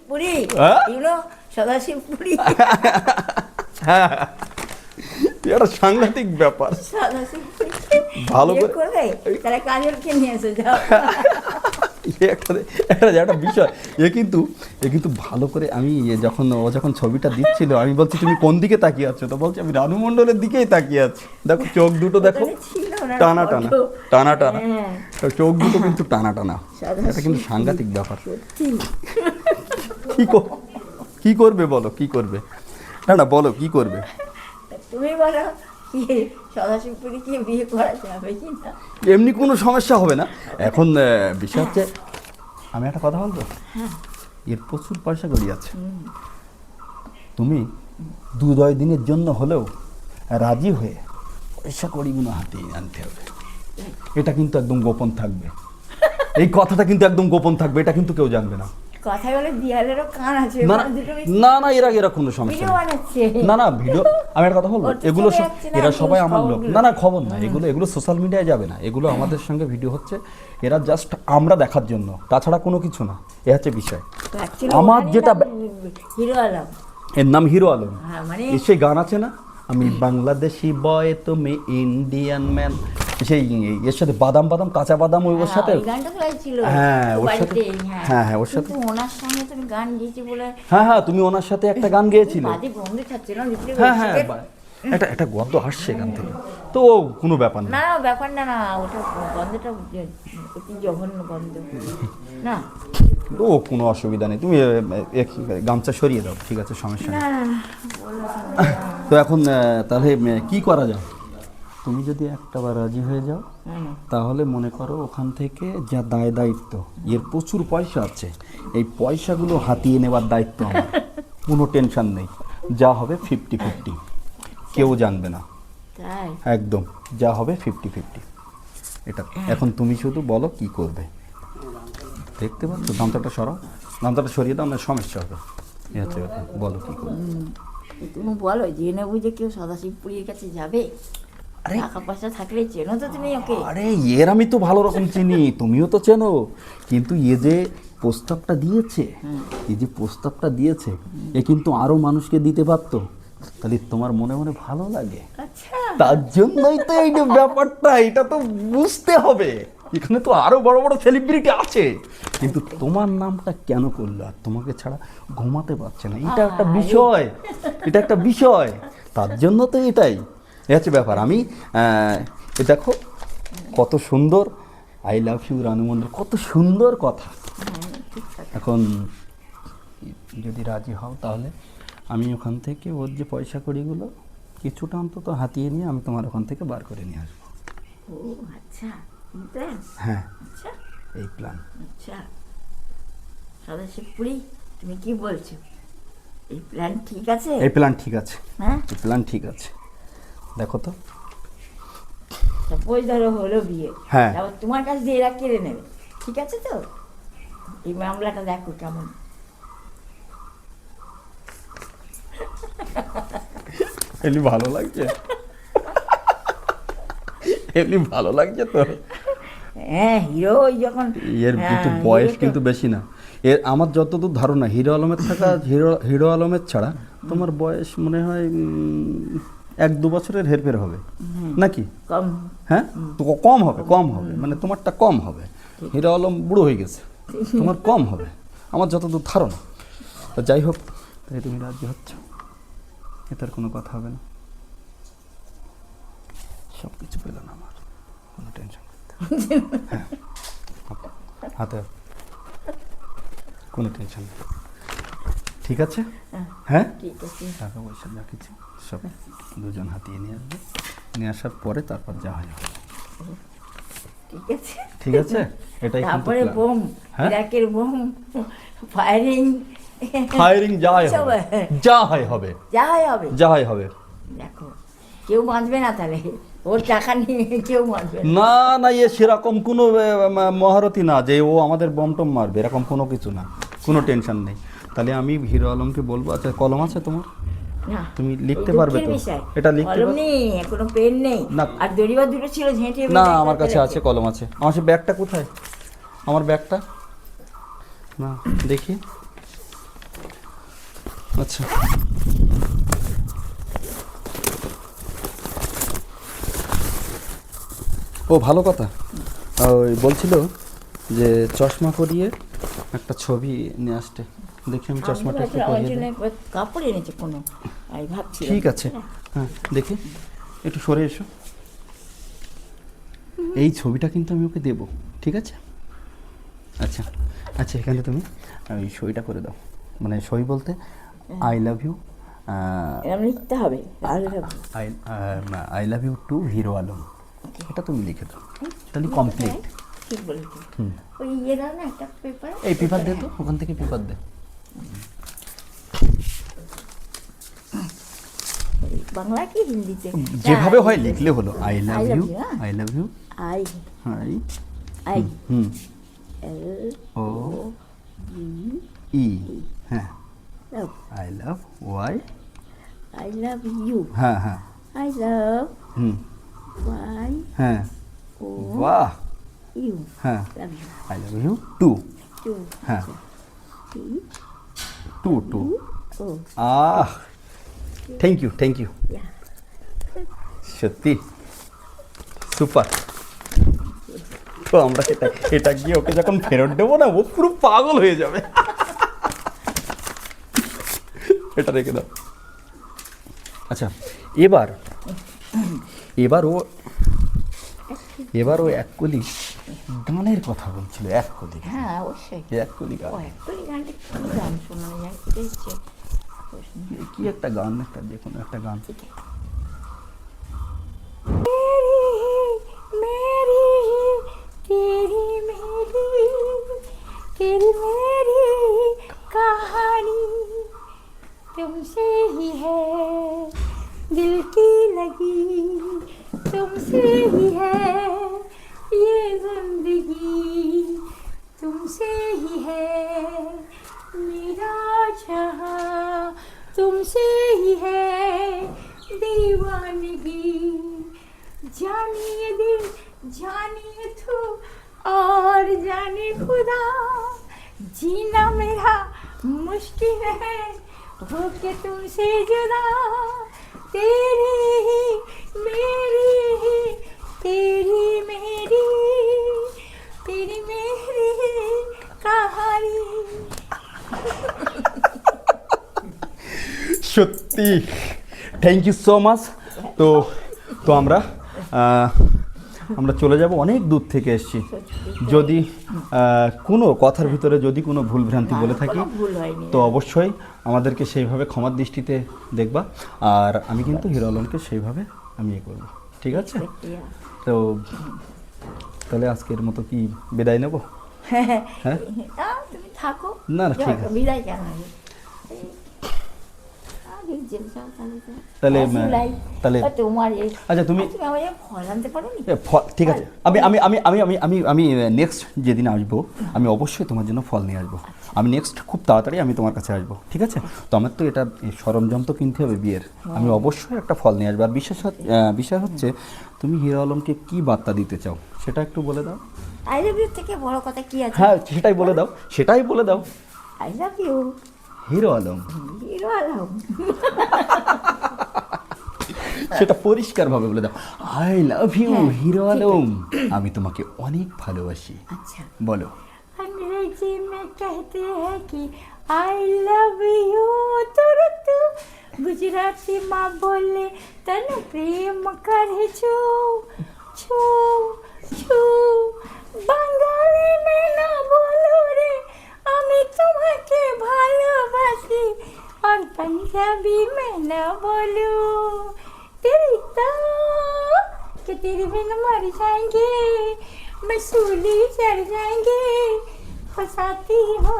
Puri YONO সদাশিবপুরি। হ্যাঁ, এটা সাংঘাতিক ব্যাপার। সদাশিবপুরি ভালো বিয়ে করে করবে তাহলে কাজলকে নিয়ে এসে যাও। একটা বিষয়, এ কিন্তু ভালো করে আমি যখন ছবিটা দিচ্ছিল আমি বলছি তুমি কোন দিকে তাকিয়ে আছো, তো বলছি আমি রানু মণ্ডলের দিকেই তাকিয়ে আছি। দেখো চোখ দুটো দেখো টানা টানা টানা টানা, চোখ দুটো কিন্তু টানা টানা। এটা কিন্তু সাংঘাতিক ব্যাপার। কি করবে বলো, কি করবে? না বলো কি করবে তুমি বলো কি সদাশিবপুরিকে বিয়ে করা যাবে কি না? এমনি কোনো সমস্যা হবে না। এখন বিষয় হচ্ছে, আমি একটা কথা বলবো, এর প্রচুর পয়সা করি আছে। তুমি 2-2 দিনের জন্য হলেও রাজি হয়ে পয়সা কড়িগুলো হাতে আনতে হবে। এটা কিন্তু একদম গোপন থাকবে, এই কথাটা কিন্তু একদম গোপন থাকবে, এটা কিন্তু কেউ জানবে না। কথা বলে দিয়ালেরও কান আছে। না এরা কোনো সমস্যা না ভিডিও। আমি একটা কথা বলবো, এগুলো এরা সবাই আমার লোক। না খবর না, এগুলো সোশ্যাল মিডিয়ায় যাবে না, এগুলো আমাদের সঙ্গে ভিডিও হচ্ছে, এরা জাস্ট আমরা দেখার জন্য, তাছাড়া কোনো কিছু না। এ হচ্ছে বিষয়। আমার যেটা হিরো আলম, এর নাম হিরো আলম, মানে সেই গান আছে না, আমি বাংলাদেশি বয় তুমি ইন্ডিয়ান ম্যান, সেই এর সাথে বাদাম কাঁচা বাদাম ওর সাথে, হ্যাঁ ওর সাথে, হ্যাঁ ওর সাথে ওনার সঙ্গে তুমি গান গেয়েছি বলে, হ্যাঁ তুমি ওনার সাথে একটা গান গেয়েছিলে। হ্যাঁ একটা গন্ধ আসছে গান থেকে, তো কোনো ব্যাপার না। না ওটা গন্ধটা অতি জঘন্য গন্ধ না। ও কোনো অসুবিধা নেই, তুমি গামছা সরিয়ে দাও, ঠিক আছে, সমস্যা নেই। তো এখন তাহলে কি করা যায়? তুমি যদি একটাবার রাজি হয়ে যাও, তাহলে মনে করো ওখান থেকে যা দায়িত্ব, এর প্রচুর পয়সা আছে, এই পয়সাগুলো হাতিয়ে নেবার দায়িত্ব আমার। কোনো টেনশন নেই, যা হবে 50-50, কেউ জানবে না, একদম যা হবে 50-50 এটা। এখন তুমি শুধু বলো কি করবে। দেখতে পাচ্ছ গামছাটা সরাও, গামছাটা সরিয়ে দাও, না সমস্যা হবে। এই হচ্ছে ব্যাপার, বলো কি করবে। তুমি বলো, জেনে বুঝে কেউ সদাশিবপুরীর কাছে যাবে? টাকা পয়সা থাকলে চেনো তো তুমি ওকে। আরে এর আমি তো ভালো রকম চিনি, তুমিও তো চেনো, কিন্তু এ যে প্রস্তাবটা দিয়েছে, এ কিন্তু আরো মানুষকে দিতে পারতো, তাহলে তোমার মনে মনে ভালো লাগে। তার জন্যই তো এই যে ব্যাপারটা, এটা তো বুঝতে হবে। এখানে তো আরো বড় বড় সেলিব্রিটি আছে, কিন্তু তোমার নামটা কেন করলো, আর তোমাকে ছাড়া ঘুমাতে পারছে না, এটা একটা বিষয়, তার জন্য তো এটাই হচ্ছে ব্যাপার। আমি দেখো কত সুন্দর, আই লাভ ইউ রানু মণ্ডল, কত সুন্দর কথা। এখন যদি রাজি হও, তাহলে আমি ওখান থেকে ওর যে পয়সা কড়িগুলো কিছুটা অন্তত হাতিয়ে নিয়ে আমি তোমার ওখান থেকে বার করে নিয়ে আসবো। হ্যাঁ এই প্ল্যান। সদাশিবপুরি তুমি কি বলছো, এই প্ল্যান ঠিক আছে? এই প্ল্যান ঠিক আছে, এই প্ল্যান ঠিক আছে। দেখো তো সাপোজ ধরো হলো বিয়ে, হ্যাঁ তোমার কাছে দিয়ে এরা কেড়ে নেবে, ঠিক আছে তো? এই মামলাটা দেখো কেমন। এমনি ভালো লাগছে, তো? হ্যাঁ হিরো যখন, এর কিন্তু বয়স কিন্তু বেশি না, এর আমার যতদূর ধারণা হিরো আলমের ছাড়া তোমার বয়স মনে হয় 1-2 বছরের হেরফের হবে নাকি? কম, হ্যাঁ তো কম হবে, মানে তোমারটা কম হবে। হিরো আলম বুড়ো হয়ে গেছে, তোমার কম হবে আমার যতদূর ধারণা। তো যাই হোক, তাই তুমি রাজি হচ্ছ, এটার কোনো কথা হবে না, সব কিছু পেলাম আমার, কোনো টেনশন করতে হ্যাঁ হাতে, কোনো টেনশন নেই, ঠিক আছে? হ্যাঁ টাকা পয়সা যা কিছু সব দুজন হাতিয়ে নিয়ে আসবে, নিয়ে আসার পরে তারপর যা হয়। ঠিক আছে এটাই। তারপরে বোম, ইরাকের বোম, ফায়ারিং যা হয় হবে। দেখো কেউ বাঁচবে না, তাহলে ওর টাকা নিয়ে কেউ বাঁচবে না। এ সেরকম কোনো মহারথী না যে ও আমাদের বম টম মারবে, এরকম কোনো কিছু না, কোনো টেনশন নেই। তাহলে আমি হিরো আলমকে বলবো, আচ্ছা কলম আছে তোমার? তুমি লিখতে পারবে তো? এটা লিখতে পারবে? কোনো পেন নেই, আর দড়িবা দুটো ছিল ঝেঁটে। না আমার কাছে আছে, কলম আছে। আমার সে ব্যাগটা কোথায়? আমার ব্যাগটা না দেখি। আচ্ছা ও ভালো কথা, ওই বলছিল যে চশমা পরিয়ে একটা ছবি নিয়ে আসতে। দেখি আমি চশমাটা একটু আমার পরিয়ে জন্য দিই। একবার কাপড় এনেছে কোনো, আমি ভাবছি ঠিক আছে, হ্যাঁ দেখি একটু সরে এসো। এই ছবিটা কিন্তু আমি ওকে দেবো, ঠিক আছে? আচ্ছা আচ্ছা, এখানে তুমি ওই সইটা করে দাও, মানে সই বলতে আই লাভ ইউ, এরকম লিখতে হবে, I love you to Hero Alam, এটা তুমি লিখে দাও, তাহলে কমপ্লিট। ঠিক বলেছি। হুম। ওই ইয়ে দাও না একটা পেপার, এই পেপার দে তো, ওখান থেকে পেপার দে। বাংলা কি হিন্দিতে? যেভাবে হয় লিখলে হলো। I love you, I love you, I I I hmm L O E, হ্যাঁ love, I love Y, I love you, হ্যাঁ হ্যাঁ আই লাভ হুম ওয়াই হ্যাঁ ও বাহ ইউ, হ্যাঁ love you I love you too, too, হ্যাঁ T two two, oh ah thank you thank you, yeah, সত্যি super. তো আমরা এটা এটা গিয়ে ওকে যখন ফেরত দেবো না, ও পুরো পাগল হয়ে যাবে। এটা রেখে দাও। আচ্ছা এবার এবার ও এবার ও এক কলি গানের কথা বলছিল, এক কলি, হ্যাঁ অবশ্যই। এক কলি গান, ও একটুই গানটা কি গান শোনানো যায়, এটা ইচ্ছে কি একটা গান, একটা যে কোনো একটা গান। तेरी मेरी कहानी तुमसे ही है, दिल की लगी तुमसे ही है, ये जिंदगी तुमसे ही है, मेरा जहां तुमसे ही है, दीवानगी जानिए दिल जानिए तू और जाने खुदा, जीना मेरा मुश्किल है होके तुमसे जुदा, तेरी ही मेरी ही तेरी मेरी कहानी। সত্যি থ্যাংক ইউ সো মাচ। তো তো আমরা আমরা চলে যাব, অনেক দূর থেকে এসেছি। যদি কোনো কথার ভিতরে যদি কোনো ভুলভ্রান্তি বলে থাকি তো অবশ্যই আমাদেরকে সেইভাবে ক্ষমার দৃষ্টিতে দেখবা, আর আমি কিন্তু হিরো আলমকে সেইভাবে আমি ইয়ে করবো, ঠিক আছে? তো তাহলে আজকের মতো কি বিদায় নেব? হ্যাঁ তুমি থাকো না না ঠিক আছে, বিদায় কেন, তাহলে তাহলে তোমার আচ্ছা তুমি আমাকে ফল আনতে পারো নি? ফল ঠিক আছে, আমি আমি আমি আমি আমি আমি আমি নেক্সট যেদিন আসবো আমি অবশ্যই তোমার জন্য ফল নিয়ে আসবো। আমি নেক্সট খুব তাড়াতাড়ি আমি তোমার কাছে আসবো, ঠিক আছে? তো আমার তো এটা সরঞ্জাম তো কিনতে হবে বিয়ের, আমি অবশ্যই একটা ফল নিয়ে আসবো। আর বিষয় হচ্ছে তুমি হিরো আলমকে কি বার্তা দিতে চাও সেটা একটু বলে দাও। আই লাভ ইউ থেকে বড় কথা কি আছে? হ্যাঁ সেটাই বলে দাও, সেটাই বলে দাও। I love you Hero Alam, Hero Alam, সেটা পরিষ্কার ভাবে বলে দাও। I love you Hero Alam, আমি তোমাকে অনেক ভালোবাসি। আচ্ছা বলো। अंग्रेजी में कहते हैं कि आई लव यू, तुरंत गुजराती माँ बोले तन प्रेम करे छू छू छू, बंगाली में ना बोलो रे আমি তোমাকে ভালোবাসি, और पंजाबी में ना बोलो तेरी तो कि तेरे बिन मर जाएंगे, मैं सूली चढ़ जाएंगे, फंसाती हो।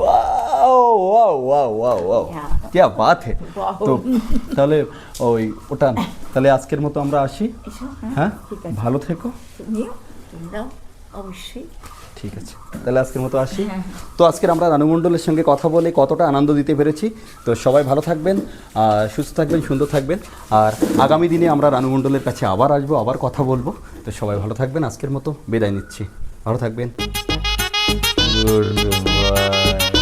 Wow wow wow wow wow, क्या बात है। তো তাহলে ওই ওটা তাহলে আজকের মতো আমরা আসি। হ্যাঁ ভালো থেকো। তোমরাও অবশ্যই ঠিক আছে, তাহলে আজকের মতো আসি। তো আজকের আমরা রানু মণ্ডলের সঙ্গে কথা বলে কতটা আনন্দ দিতে পেরেছি। তো সবাই ভালো থাকবেন, সুস্থ থাকবেন, সুন্দর থাকবেন। আর আগামী দিনে আমরা রানু মণ্ডলের কাছে আবার আসবো, আবার কথা বলবো। তো সবাই ভালো থাকবেন, আজকের মতো বিদায় নিচ্ছি, ভালো থাকবেন। Good bye.